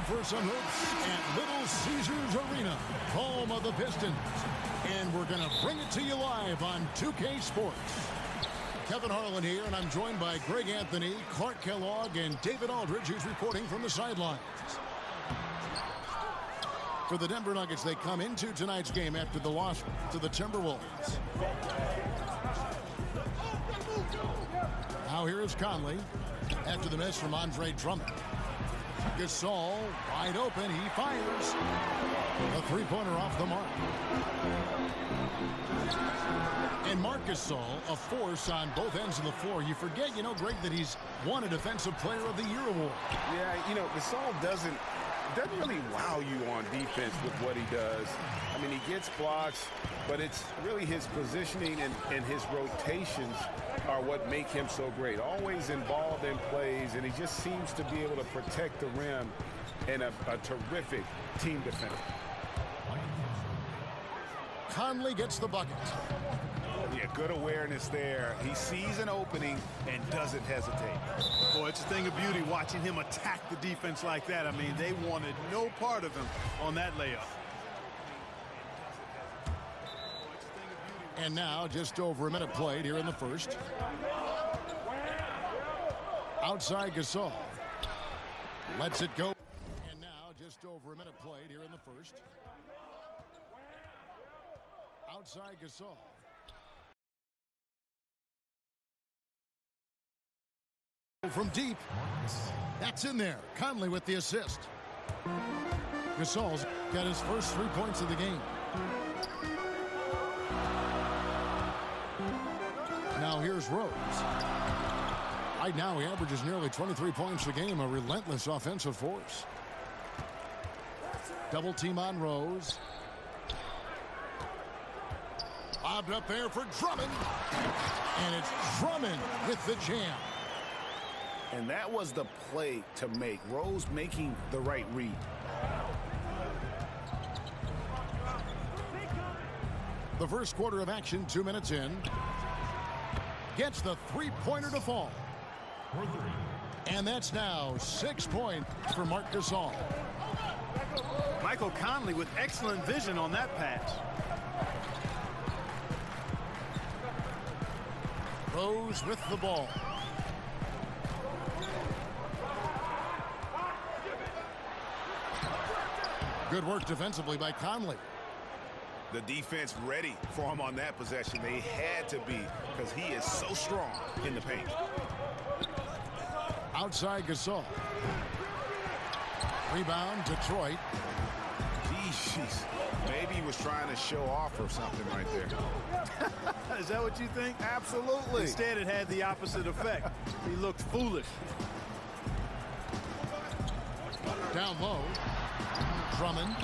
for some hoops at Little Caesars Arena, home of the Pistons. And we're going to bring it to you live on 2K Sports. Kevin Harlan here, and I'm joined by Greg Anthony, Clark Kellogg, and David Aldridge, who's reporting from the sidelines. For the Denver Nuggets, they come into tonight's game after the loss to the Timberwolves. Now here is Conley after the miss from Andre Drummond. Gasol wide open. He fires. A three-pointer off the mark. And Marc Gasol, a force on both ends of the floor. You forget, Greg, that he's won a Defensive Player of the Year award. Yeah, Gasol doesn't really wow you on defense with what he does. I mean, he gets blocks, but it's really his positioning and his rotations are what make him so great. Always involved in plays, and he just seems to be able to protect the rim and a terrific team defender. Conley gets the bucket. Yeah, good awareness there. He sees an opening and doesn't hesitate. Boy, it's a thing of beauty watching him attack the defense like that. I mean, they wanted no part of him on that layup. And now, just over a minute played here in the first. Outside Gasol. Lets it go. And now, just over a minute played here in the first. Outside Gasol. From deep. That's in there. Conley with the assist. Gasol's got his first 3 points of the game. Now here's Rose. Right now he averages nearly 23 points a game, a relentless offensive force. Double team on Rose. Lobbed up there for Drummond. And it's Drummond with the jam. And that was the play to make. Rose making the right read. The first quarter of action, 2 minutes in. Gets the three-pointer to fall. And that's now 6 points for Marc Gasol. Michael Conley with excellent vision on that pass. Rose with the ball. Good work defensively by Conley. The defense ready for him on that possession. They had to be because he is so strong in the paint. Outside Gasol. Rebound, Detroit. Jeez, maybe he was trying to show off or something right there. Is that what you think? Absolutely. Instead, it had the opposite effect. He looked foolish. Down low. Drummond.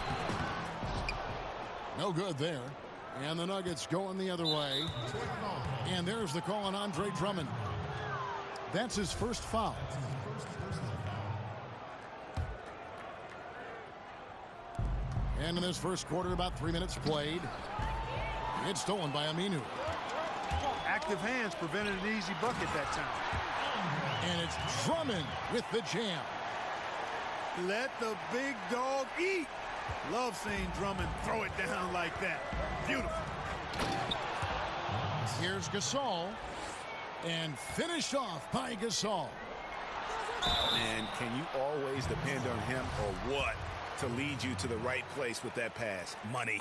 No good there. And the Nuggets going the other way. And there's the call on Andre Drummond. That's his first foul. And in this first quarter, about 3 minutes played. It's stolen by Aminu. Active hands prevented an easy bucket that time. And it's Drummond with the jam. Let the big dog eat. Love seeing Drummond throw it down like that. Beautiful. Here's Gasol. And finished off by Gasol. And can you always depend on him or what to lead you to the right place with that pass? Money.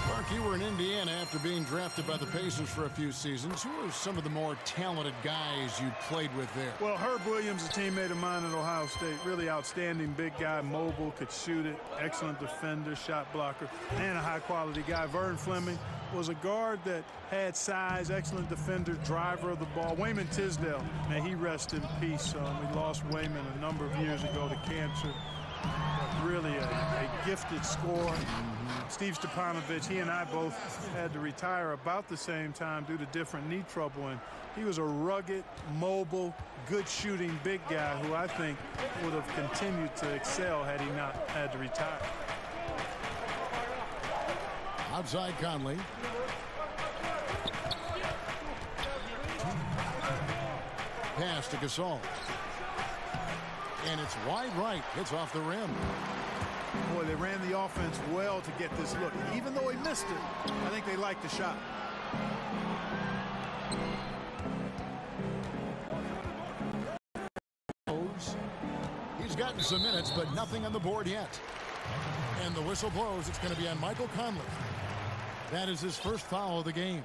Mark, you were in Indiana after being drafted by the Pacers for a few seasons. Who are some of the more talented guys you played with there? Well, Herb Williams, a teammate of mine at Ohio State, really outstanding big guy, mobile, could shoot it, excellent defender, shot blocker, and a high-quality guy. Vern Fleming was a guard that had size, excellent defender, driver of the ball. Wayman Tisdale, may he rest in peace. We lost Wayman a number of years ago to cancer. Really a gifted scorer. Steve Stepanovich, he and I both had to retire about the same time due to different knee trouble, and he was a rugged, mobile, good shooting big guy who I think would have continued to excel had he not had to retire. Outside Conley. Pass to Gasol. And it's wide right. Hits off the rim. Boy, they ran the offense well to get this look. Even though he missed it, I think they liked the shot. He's gotten some minutes, but nothing on the board yet. And the whistle blows. It's going to be on Michael Conley. That is his first foul of the game.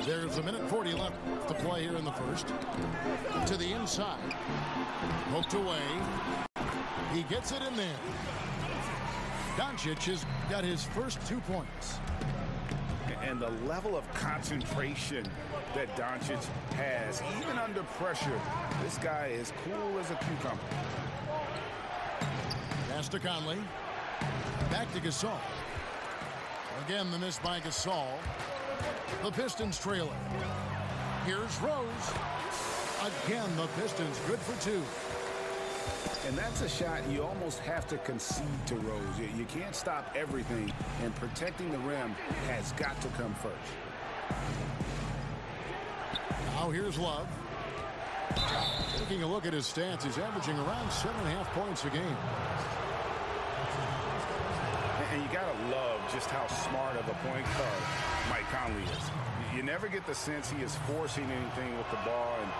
There's 1:40 left to play here in the first. To the inside. Poked away. He gets it in there. Doncic has got his first 2 points. And the level of concentration that Doncic has, even under pressure, this guy is cool as a cucumber. Pass to Conley. Back to Gasol. Again, the miss by Gasol. The Pistons trailing. Here's Rose. Again, the Pistons good for 2. And that's a shot you almost have to concede to Rose. You can't stop everything, and protecting the rim has got to come first. Now here's Love. Taking a look at his stats, he's averaging around 7.5 points a game. And you got to love just how smart of a point guard Mike Conley is. You never get the sense he is forcing anything with the ball and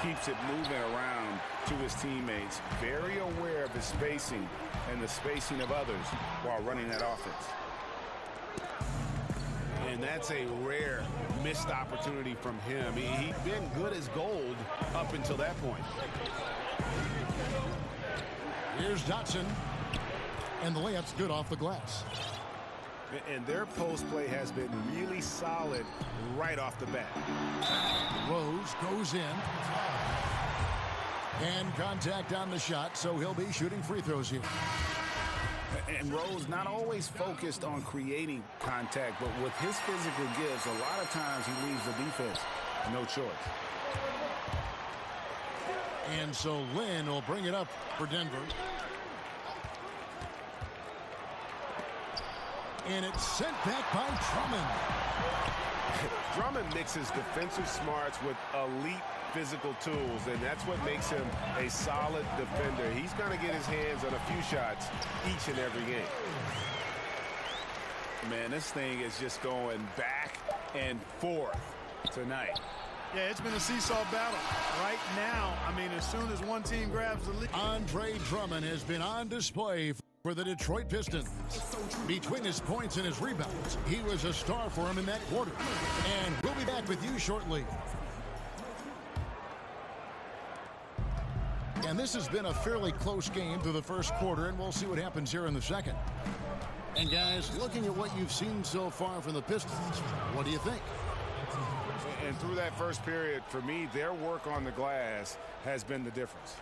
keeps it moving around to his teammates. Very aware of his spacing and the spacing of others while running that offense. And that's a rare missed opportunity from him. He'd been good as gold up until that point. Here's Dotson. And the layup's good off the glass. And their post play has been really solid right off the bat. Rose goes in. And contact on the shot, so he'll be shooting free throws here. And Rose not always focused on creating contact, but with his physical gifts, a lot of times he leaves the defense no choice. And so Lynn will bring it up for Denver. And it's sent back by Drummond. Drummond mixes defensive smarts with elite physical tools, and that's what makes him a solid defender. He's going to get his hands on a few shots each and every game. Man, this thing is just going back and forth tonight. Yeah, it's been a seesaw battle. Right now, I mean, as soon as one team grabs the lead. Andre Drummond has been on display for the Detroit Pistons. Between his points and his rebounds, he was a star for him in that quarter. And we'll be back with you shortly. And this has been a fairly close game through the first quarter, and we'll see what happens here in the second. And guys, looking at what you've seen so far from the Pistons, what do you think? And through that first period, for me, their work on the glass has been the difference.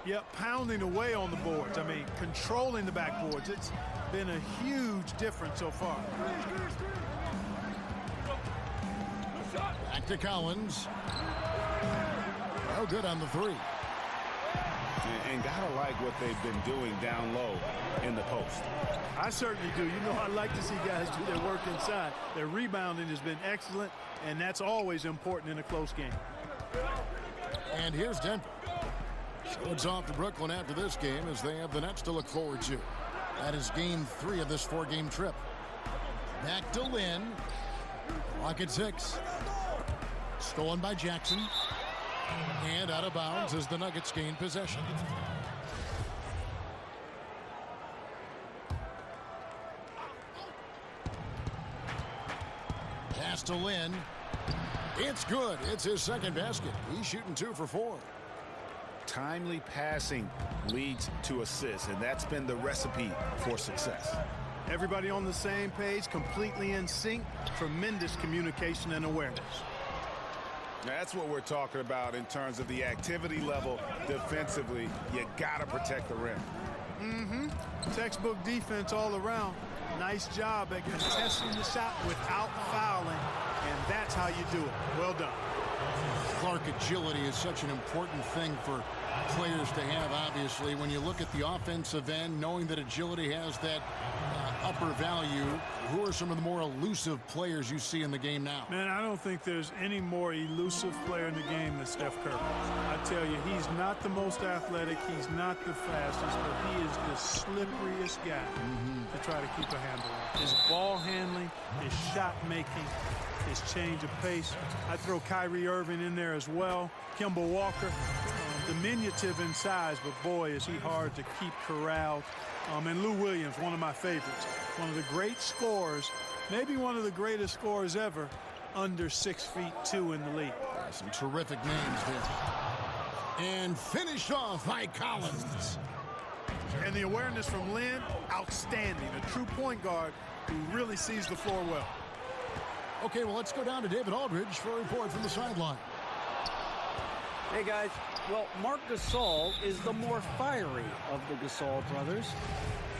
Yep, pounding away on the boards. I mean, controlling the backboards. It's been a huge difference so far. Back to Collins. No good on the three. And gotta like what they've been doing down low in the post. I certainly do. You know, I like to see guys do their work inside. Their rebounding has been excellent, and that's always important in a close game. And here's Denver. So it's off to Brooklyn after this game as they have the Nets to look forward to. That is game 3 of this 4-game trip. Back to Lynn. Clock at 6. Stolen by Jackson. And out of bounds as the Nuggets gain possession. Pass to Lynn. It's good. It's his second basket. He's shooting 2 for 4. Timely passing leads to assists, and that's been the recipe for success. Everybody on the same page, completely in sync, tremendous communication and awareness. That's what we're talking about in terms of the activity level defensively. You got to protect the rim. Textbook defense all around. Nice job at contesting the shot without fouling, and that's how you do it. Well done. Clark, agility is such an important thing for players to have, obviously. When you look at the offensive end, knowing that agility has that upper value, who are some of the more elusive players you see in the game now? Man, I don't think there's any more elusive player in the game than Steph Curry. I tell you, he's not the most athletic, he's not the fastest, but he is the slipperiest guy to try to keep a handle on. His ball handling, his shot making, his change of pace. I throw Kyrie Irving in there as well. Kemba Walker, diminutive in size, but boy, is he hard to keep corralled. And Lou Williams, one of my favorites. One of the great scorers, maybe one of the greatest scorers ever, under 6'2" in the league. Some terrific names there. And finished off by Collins. And the awareness from Lynn, outstanding. A true point guard who really sees the floor well. Okay, well, let's go down to David Aldridge for a report from the sideline. Hey, guys. Well, Marc Gasol is the more fiery of the Gasol brothers.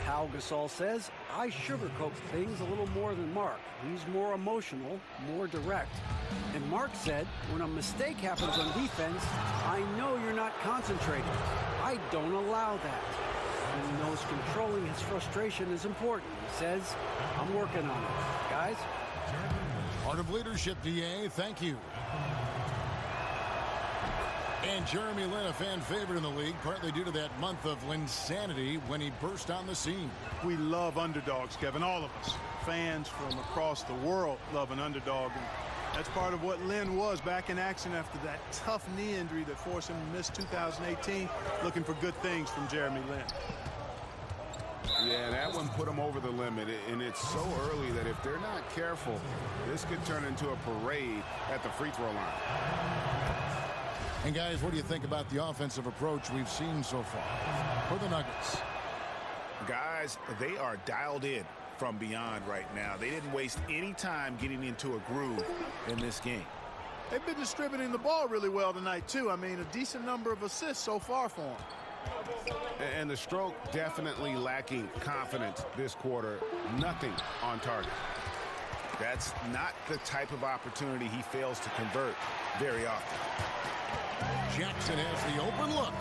Pau Gasol says, I sugarcoat things a little more than Marc. He's more emotional, more direct. And Marc said, when a mistake happens on defense, I know you're not concentrating. I don't allow that. And knows controlling his frustration is important. He says, I'm working on it. Guys? Part of leadership, DA. Thank you. And Jeremy Lin, a fan favorite in the league, partly due to that month of Linsanity when he burst on the scene. We love underdogs, Kevin. All of us. Fans from across the world love an underdog. And that's part of what Lin was back in action after that tough knee injury that forced him to miss 2018. Looking for good things from Jeremy Lin. Yeah, that one put them over the limit, and it's so early that if they're not careful, this could turn into a parade at the free throw line. And guys, what do you think about the offensive approach we've seen so far for the Nuggets? Guys, they are dialed in from beyond right now. They didn't waste any time getting into a groove in this game. They've been distributing the ball really well tonight, too. I mean, a decent number of assists so far for them. And the stroke definitely lacking confidence this quarter. Nothing on target. That's not the type of opportunity he fails to convert very often. Jackson has the open look.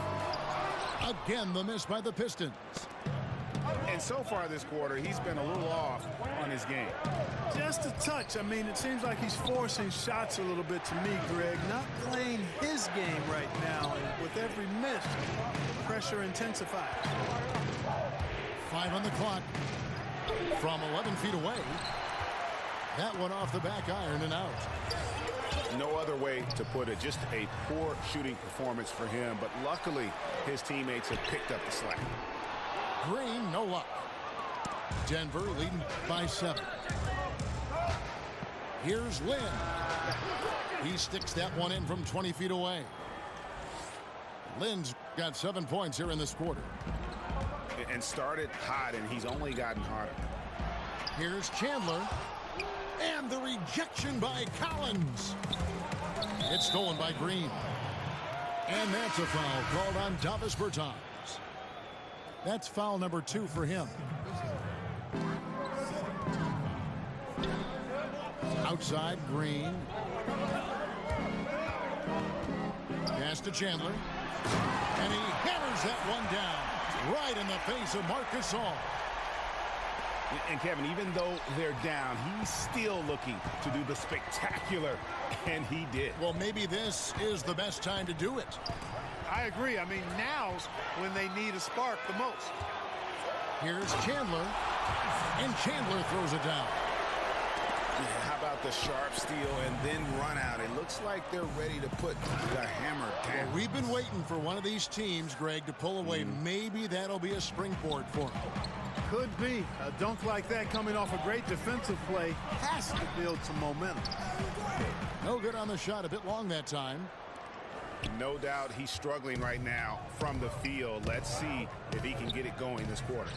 Again, the miss by the Pistons. And so far this quarter, he's been a little off on his game. Just a touch. I mean, it seems like he's forcing shots a little bit to me, Greg. Not playing his game right now. And with every miss, pressure intensifies. 5 on the clock. From 11 feet away. That one off the back iron and out. No other way to put it. Just a poor shooting performance for him. But luckily, his teammates have picked up the slack. Green, no luck. Denver leading by 7. Here's Lin. He sticks that one in from 20 feet away. Lin's got 7 points here in this quarter. And started hot, and he's only gotten hotter. Here's Chandler. And the rejection by Collins. It's stolen by Green. And that's a foul called on Davis Bertans. That's foul number 2 for him. Outside, Green. Pass to Chandler. And he hammers that one down right in the face of Marc Gasol. And Kevin, even though they're down, he's still looking to do the spectacular, and he did. Well, maybe this is the best time to do it. I agree. I mean, now's when they need a spark the most. Here's Chandler, and Chandler throws it down. Yeah, how about the sharp steal and then run out? It looks like they're ready to put the hammer down. Well, we've been waiting for one of these teams, Greg, to pull away. Maybe that'll be a springboard for them. Could be. A dunk like that coming off a great defensive play has to build some momentum. No good on the shot. A bit long that time. No doubt he's struggling right now from the field. Let's see if he can get it going this quarter.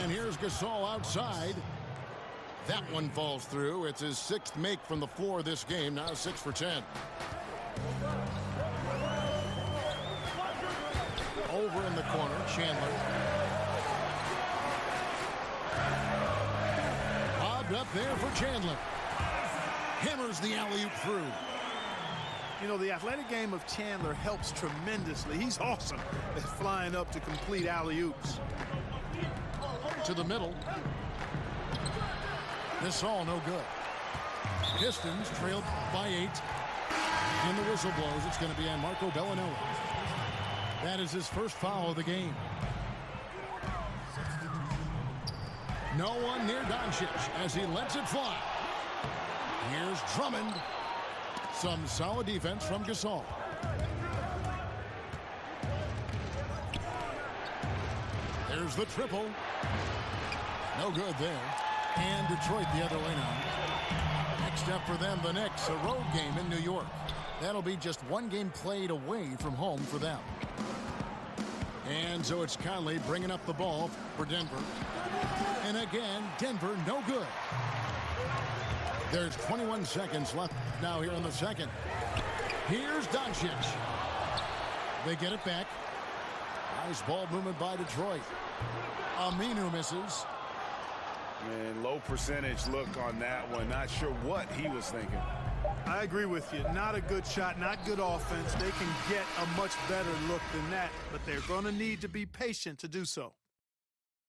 And here's Gasol outside. That one falls through. It's his 6th make from the floor this game. Now 6 for 10. Over in the corner, Chandler. Bobbed up there for Chandler. Hammers the alley-oop through. You know, the athletic game of Chandler helps tremendously. He's awesome at flying up to complete alley-oops. To the middle. This all no good. Pistons trailed by 8. And the whistle blows. It's going to be on Marco Bellinelli. That is his first foul of the game. No one near Doncic as he lets it fly. Here's Drummond. Some solid defense from Gasol. There's the triple. No good there. And Detroit the other way now. Next up for them, the Knicks, a road game in New York. That'll be just one game played away from home for them. And so it's Conley bringing up the ball for Denver. And again, Denver no good. There's 21 seconds left now here in the second. Here's Doncic. They get it back. Nice ball movement by Detroit. Aminu misses. Man, low percentage look on that one. Not sure what he was thinking. I agree with you. Not a good shot, not good offense. They can get a much better look than that, but they're going to need to be patient to do so.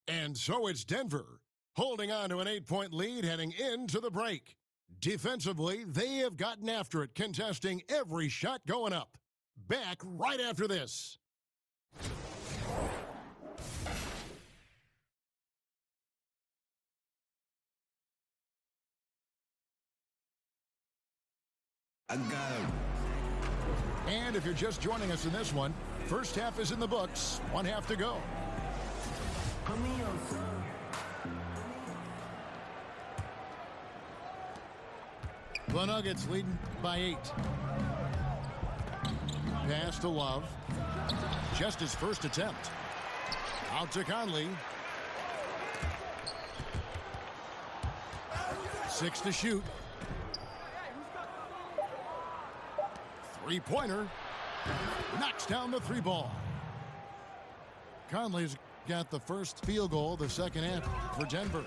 And so it's Denver holding on to an 8-point lead heading into the break. Defensively, they have gotten after it, contesting every shot going up. Back right after this. I got him. And if you're just joining us in this one, first half is in the books. One half to go. The Nuggets leading by 8. Pass to Love. Just his first attempt. Out to Conley. 6 to shoot. Three-pointer. Knocks down the 3-ball. Conley's got the first field goal of the second half for Denver.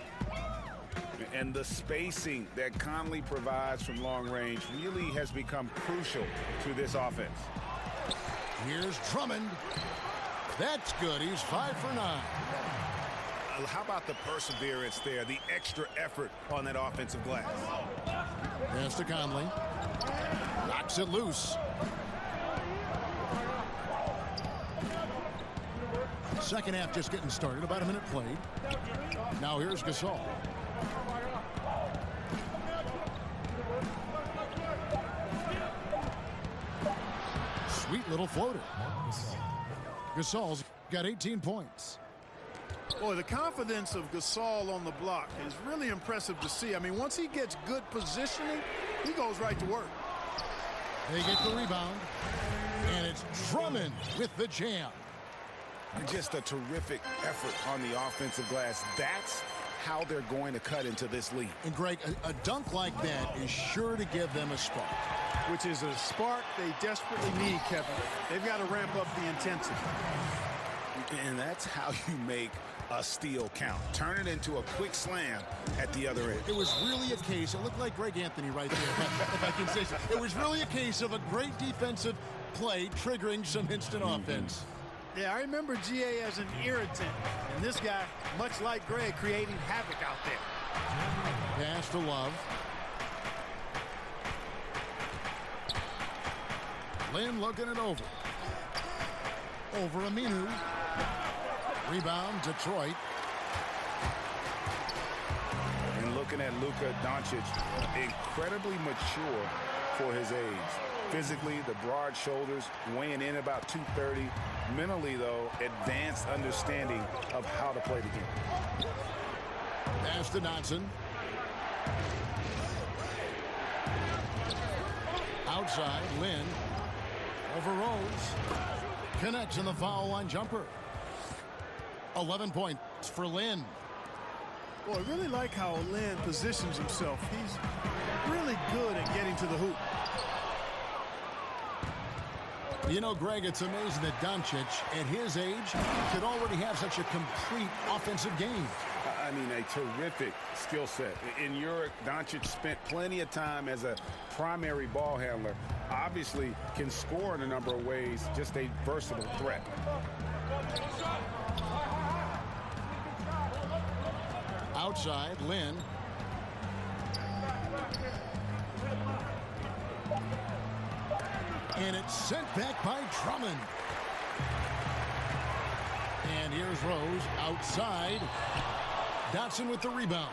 And the spacing that Conley provides from long range really has become crucial to this offense. Here's Drummond. That's good. He's 5 for 9. How about the perseverance there, the extra effort on that offensive glass? Pass to Conley. Knocks it loose. Second half just getting started. About a minute played. Now here's Gasol. Sweet little floater. Gasol's got 18 points. Boy, the confidence of Gasol on the block is really impressive to see. I mean, once he gets good positioning, he goes right to work. They get the rebound, and it's Drummond with the jam. Just a terrific effort on the offensive glass. That's how they're going to cut into this lead. And Greg, a dunk like that is sure to give them a spark. Which is a spark they desperately need, Kevin. They've got to ramp up the intensity. And that's how you make a steal count. Turn it into a quick slam at the other end. It was really a case, it looked like Greg Anthony right there, if I can say so. It was really a case of a great defensive play triggering some instant offense. Yeah, I remember GA as an irritant. And this guy, much like Greg, creating havoc out there. Pass to Love. Lynn looking it over. Over Aminu. Rebound, Detroit. And looking at Luka Doncic, incredibly mature for his age. Physically, the broad shoulders, weighing in about 230. Mentally, though, advanced understanding of how to play the game. Pass to Dotson. Outside, Lynn. Over Rose. Connects in the foul line jumper. 11 points for Lynn. Boy, I really like how Lynn positions himself. He's really good at getting to the hoop. You know, Greg, it's amazing that Doncic, at his age, could already have such a complete offensive game. I mean, a terrific skill set. In Europe, Doncic spent plenty of time as a primary ball handler. Obviously can score in a number of ways, just a versatile threat. Outside, Lynn. And it's sent back by Drummond. And here's Rose outside. Dotson with the rebound.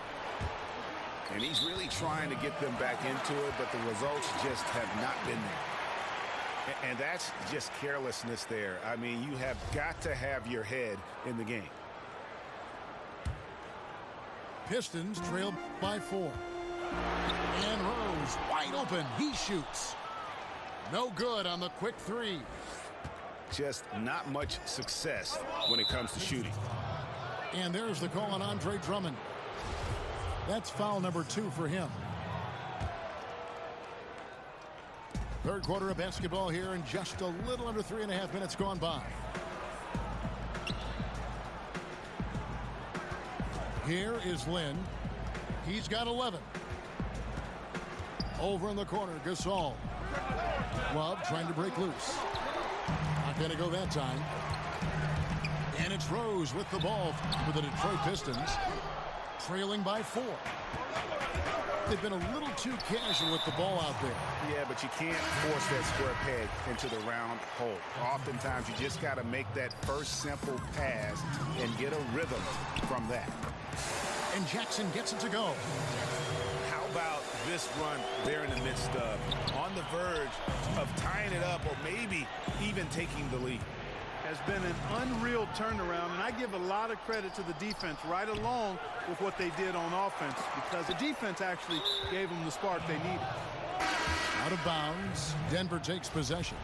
And he's really trying to get them back into it, but the results just have not been there. And that's just carelessness there. I mean, you have got to have your head in the game. Pistons trail by 4. And Rose wide open. He shoots. No good on the quick three. Just not much success when it comes to shooting. And there's the call on Andre Drummond. That's foul number 2 for him. Third quarter of basketball here, and just a little under 3.5 minutes gone by. Here is Lynn. He's got 11. Over in the corner, Gasol. Love trying to break loose. Not going to go that time. And it's Rose with the ball for the Detroit Pistons, trailing by 4. They've been a little too casual with the ball out there. Yeah, but you can't force that square peg into the round hole. Oftentimes, you just got to make that first simple pass and get a rhythm from that. And Jackson gets it to go. How about this run they're in the midst of, on the verge of tying it up or maybe even taking the lead? Has been an unreal turnaround, and I give a lot of credit to the defense right along with what they did on offense, because the defense actually gave them the spark they needed. Out of bounds, Denver takes possession.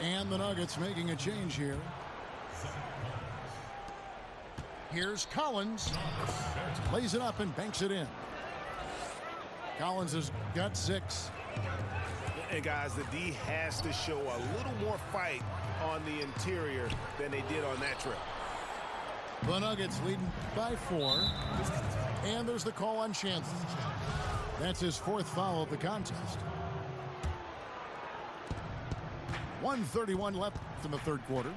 And the Nuggets making a change here. Here's Collins. Lays it up and banks it in. Collins has got 6. And guys, the D has to show a little more fight on the interior than they did on that trip. The Nuggets leading by 4. And there's the call on Chandler. That's his 4th foul of the contest. 1:31 left in the third quarter.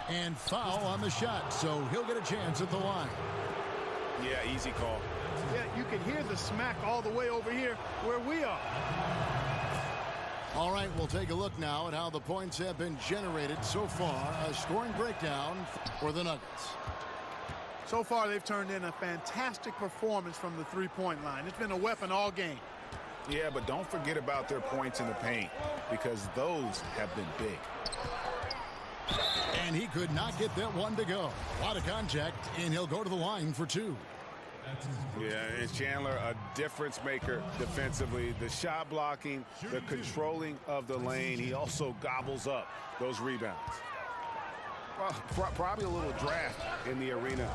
And foul on the shot, so he'll get a chance at the line. Yeah, easy call. Yeah, you can hear the smack all the way over here where we are. All right, we'll take a look now at how the points have been generated so far. A scoring breakdown for the Nuggets. So far, they've turned in a fantastic performance from the three-point line. It's been a weapon all game. Yeah, but don't forget about their points in the paint, because those have been big. And he could not get that one to go. A lot of contact, and he'll go to the line for 2. Yeah, it's Chandler, a difference maker defensively. The shot blocking, the controlling of the lane. He also gobbles up those rebounds. Well, probably a little draft in the arena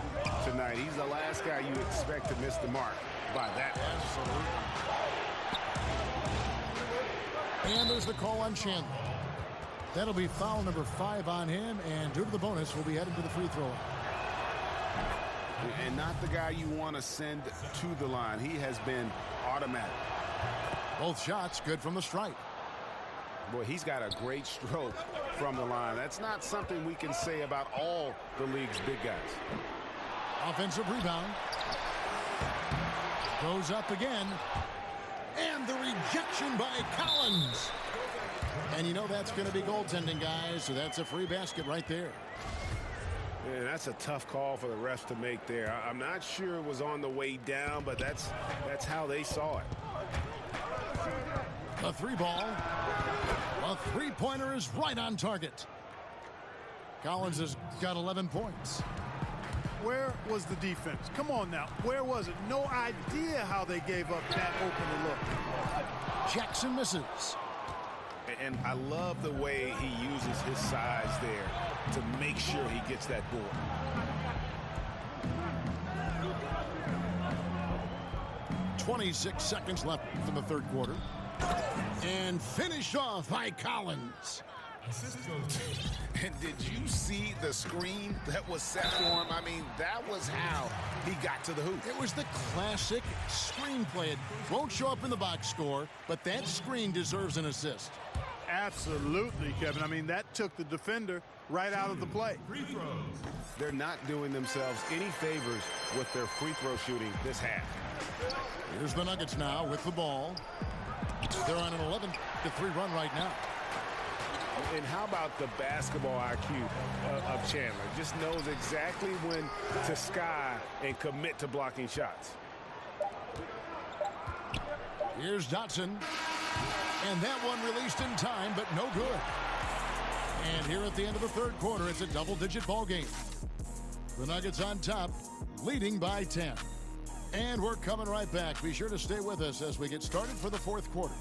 tonight. He's the last guy you expect to miss the mark by that. Absolutely. And there's the call on Chandler. That'll be foul number 5 on him, and due to the bonus, we'll be headed to the free throw line. And not the guy you want to send to the line. He has been automatic. Both shots good from the stripe. Boy, he's got a great stroke from the line. That's not something we can say about all the league's big guys. Offensive rebound. Goes up again. And the rejection by Collins. And you know that's going to be goaltending, guys, so that's a free basket right there. Yeah, that's a tough call for the refs to make there. I'm not sure it was on the way down, but that's how they saw it. The 3-ball. A 3-pointer is right on target. Collins has got 11 points. Where was the defense? Come on now. Where was it? No idea how they gave up that open look. Jackson misses. And I love the way he uses his size there to make sure he gets that board. 26 seconds left in the third quarter. And finished off by Collins. And did you see the screen that was set for him? I mean, that was how he got to the hoop. It was the classic screenplay. It won't show up in the box score, but that screen deserves an assist. Absolutely, Kevin. I mean, that took the defender right out of the play. They're not doing themselves any favors with their free throw shooting this half. Here's the Nuggets now with the ball. They're on an 11-3 run right now. And how about the basketball IQ of Chandler? Just knows exactly when to sky and commit to blocking shots. Here's Dotson. And that one released in time, but no good. And here at the end of the third quarter, it's a double-digit ball game. The Nuggets on top, leading by 10. And we're coming right back. Be sure to stay with us as we get started for the fourth quarter.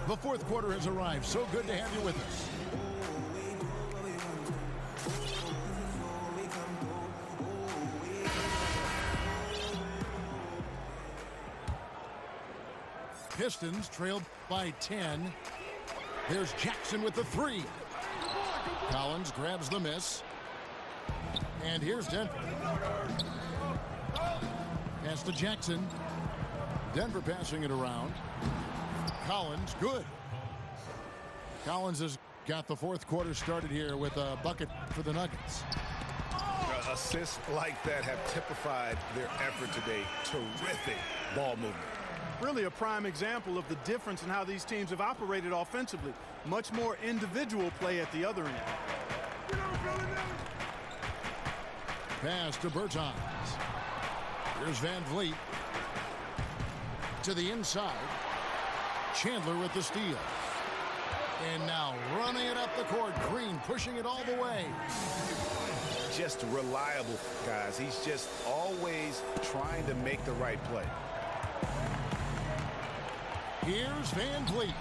The fourth quarter has arrived. So good to have you with us. Pistons trailed by 10. There's Jackson with the three. Collins grabs the miss. And here's Denver. Pass to Jackson. Denver passing it around. Collins, good. Collins has got the fourth quarter started here with a bucket for the Nuggets. Assists like that have typified their effort today. Terrific ball movement. Really a prime example of the difference in how these teams have operated offensively. Much more individual play at the other end. Pass to Bertans. Here's Van Vliet. To the inside. Chandler with the steal. And now running it up the court. Green pushing it all the way. Just reliable, guys. He's just always trying to make the right play. Here's Van Vliet.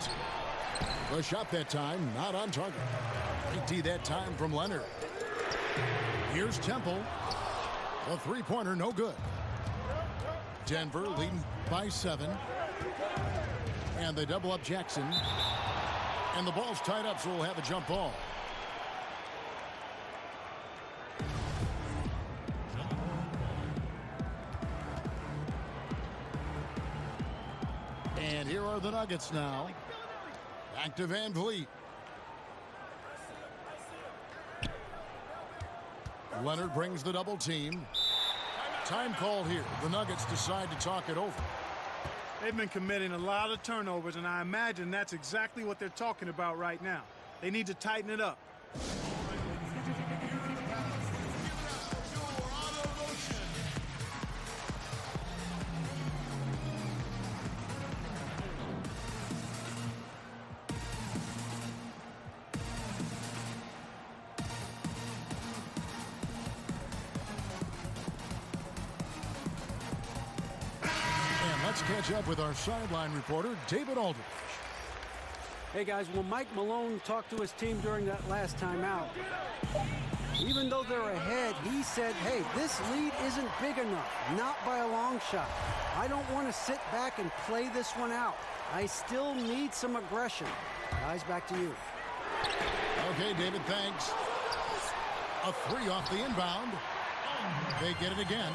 The shot that time, not on target. PT that time from Leonard. Here's Temple. The three-pointer, no good. Denver leading by 7. And they double up Jackson. And the ball's tied up, so we'll have a jump ball. And here are the Nuggets now. Back to Van Vliet. Leonard brings the double team. Time called here. The Nuggets decide to talk it over. They've been committing a lot of turnovers, and I imagine that's exactly what they're talking about right now. They need to tighten it up. Let's catch up with our sideline reporter, David Aldridge. Hey, guys, well, Mike Malone talked to his team during that last timeout. Even though they're ahead, he said, hey, this lead isn't big enough, not by a long shot. I don't want to sit back and play this one out. I still need some aggression. Guys, back to you. Okay, David, thanks. A three off the inbound. They get it again.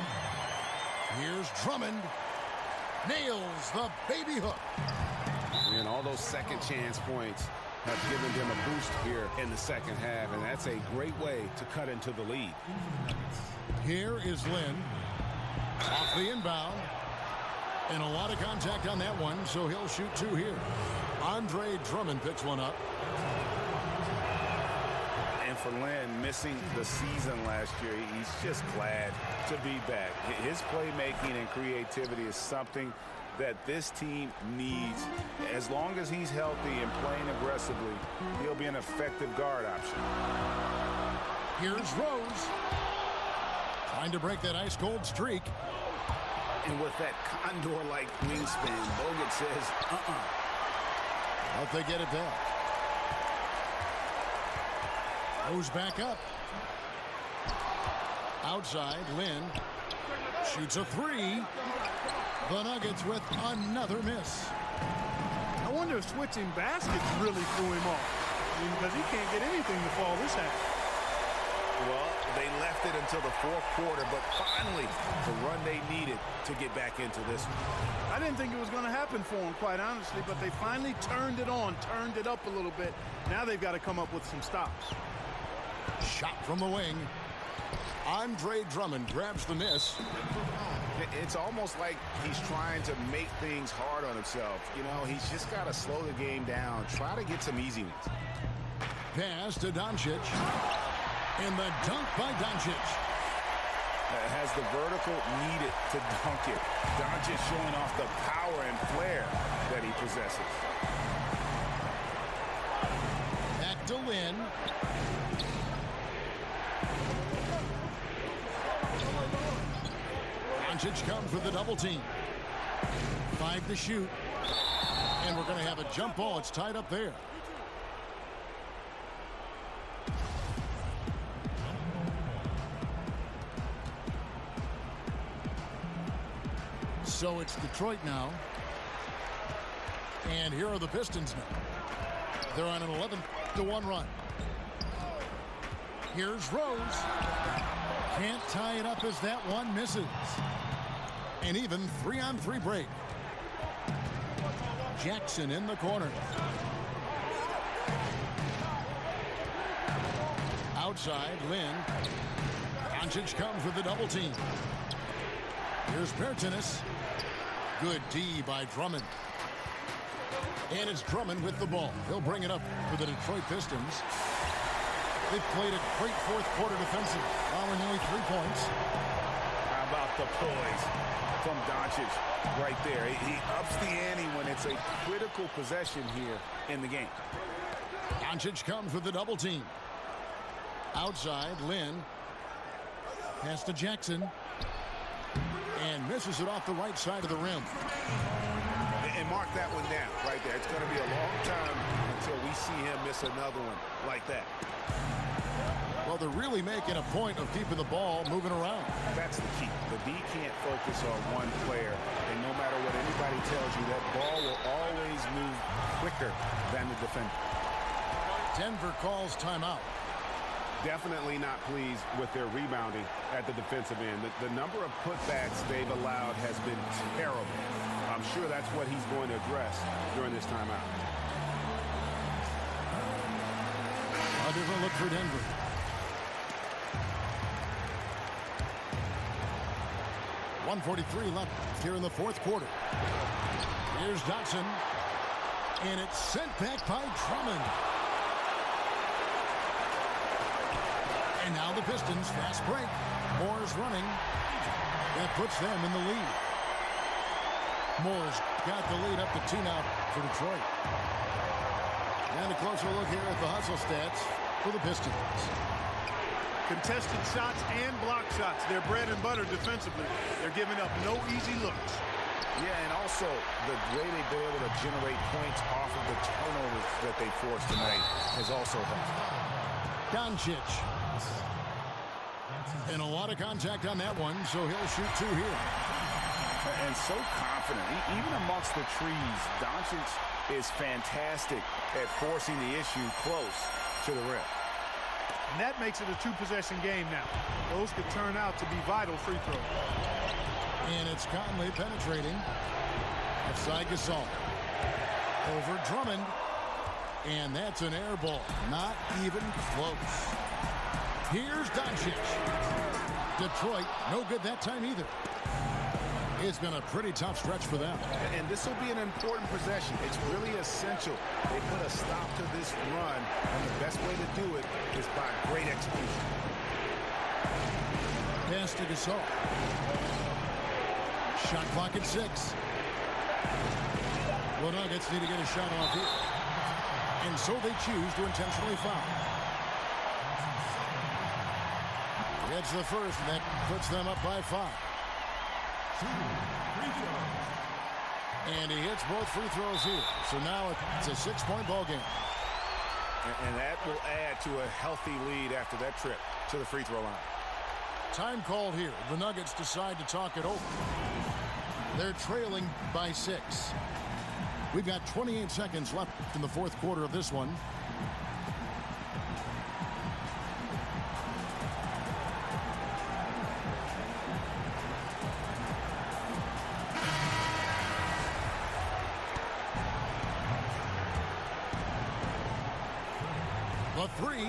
Here's Drummond. Nails the baby hook. And all those second chance points have given them a boost here in the second half, and that's a great way to cut into the lead. Here is Lynn. Off the inbound. And a lot of contact on that one, so he'll shoot two here. Andre Drummond picks one up. And for Lynn, missing the season last year, he's just glad to be back. His playmaking and creativity is something that this team needs. As long as he's healthy and playing aggressively, he'll be an effective guard option. Here's Rose. Trying to break that ice-cold streak. And with that condor-like wingspan, Bogut says, Hope they get it back. Rose back up. Outside, Lynn shoots a three. The Nuggets with another miss. I wonder if switching baskets really threw him off. I mean, because he can't get anything to fall this half. Well, they left it until the fourth quarter, but finally the run they needed to get back into this one. I didn't think it was going to happen for them, quite honestly, but they finally turned it on, turned it up a little bit. Now they've got to come up with some stops. Shot from the wing. Andre Drummond grabs the miss. It's almost like he's trying to make things hard on himself. You know, he's just got to slow the game down, try to get some easy ones. Pass to Doncic. And the dunk by Doncic. Has the vertical needed to dunk it. Doncic showing off the power and flair that he possesses. Back to Lynn. Doncic comes with the double team. 5 to shoot. And we're going to have a jump ball. It's tied up there. So it's Detroit now. And here are the Pistons now. They're on an 11-1 run. Here's Rose. Can't tie it up as that one misses. An even 3-on-3 break. Jackson in the corner. Outside, Lynn. Doncic comes with the double team. Here's Bertans. Good D by Drummond. And it's Drummond with the ball. He'll bring it up for the Detroit Pistons. They've played a great fourth quarter defensive, allowing only 3 points. How about the poise from Doncic right there? He ups the ante when it's a critical possession here in the game. Doncic comes with the double team. Outside, Lynn. Pass to Jackson. And misses it off the right side of the rim. And mark that one down right there. It's going to be a long time until we see him miss another one like that. Well, they're really making a point of keeping the ball moving around. That's the key. The D can't focus on one player. And no matter what anybody tells you, that ball will always move quicker than the defender. Denver calls timeout. Definitely not pleased with their rebounding at the defensive end. The number of putbacks they've allowed has been terrible. I'm sure that's what he's going to address during this timeout. A different look for Denver. .143 left here in the fourth quarter. Here's Dotson. And it's sent back by Drummond. And now the Pistons, fast break. Moore's running. That puts them in the lead. Moore's got the lead up to 2 now for Detroit. And a closer look here at the hustle stats for the Pistons. Contested shots and block shots. They're bread and butter defensively. They're giving up no easy looks. Yeah, and also the way they've been able to generate points off of the turnovers that they forced tonight has also helped. Doncic. And a lot of contact on that one, so he'll shoot 2 here. And so confident. Even amongst the trees, Doncic is fantastic at forcing the issue close to the rim. And that makes it a 2-possession game now. Those could turn out to be vital free throws. And it's Conley penetrating. Outside Gasol. Over Drummond. And that's an air ball. Not even close. Here's Doncic. Detroit, no good that time either. It's been a pretty tough stretch for them. And this will be an important possession. It's really essential. They put a stop to this run, and the best way to do it is by great execution. Pass to Gasol. Shot clock at 6. The Nuggets need to get a shot off here. And so they choose to intentionally foul. Gets the first, and that puts them up by 5. And he hits both free throws here. So now it's a 6-point ball game. And that will add to a healthy lead after that trip to the free throw line. Time called here. The Nuggets decide to talk it over. They're trailing by 6. We've got 28 seconds left in the fourth quarter of this one. The three.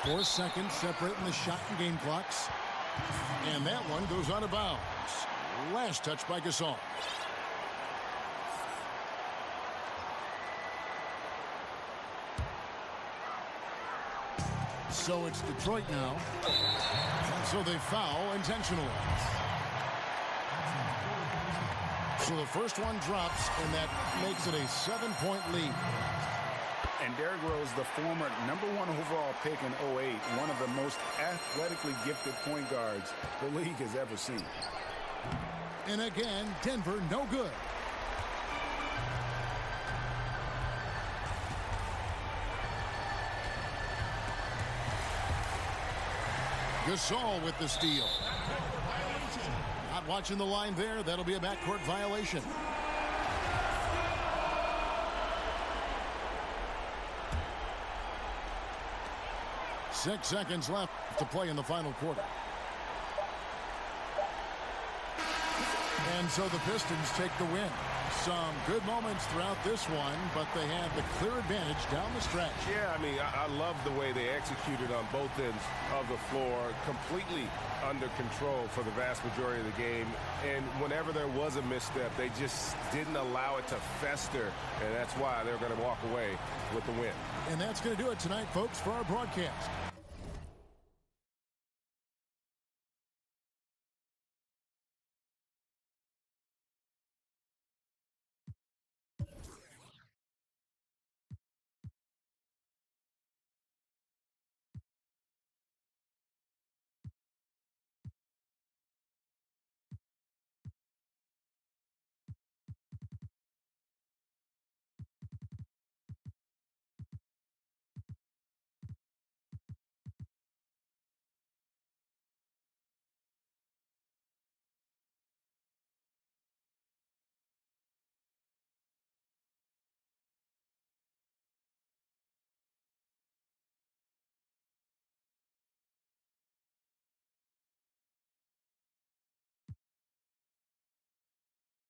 4 seconds separating the shot and game clocks. And that one goes out of bounds. Last touch by Gasol. So it's Detroit now. And so they foul intentionally. So the first one drops, and that makes it a 7-point lead. And Derrick Rose, the former #1 overall pick in 08, one of the most athletically gifted point guards the league has ever seen. And again, Denver no good. Gasol with the steal. Not watching the line there. That'll be a backcourt violation. Six seconds left to play in the final quarter. And so the Pistons take the win. Some good moments throughout this one, but they have the clear advantage down the stretch. Yeah, I mean, I love the way they executed on both ends of the floor, completely under control for the vast majority of the game. And whenever there was a misstep, they just didn't allow it to fester, and that's why they're going to walk away with the win. And that's going to do it tonight, folks, for our broadcast.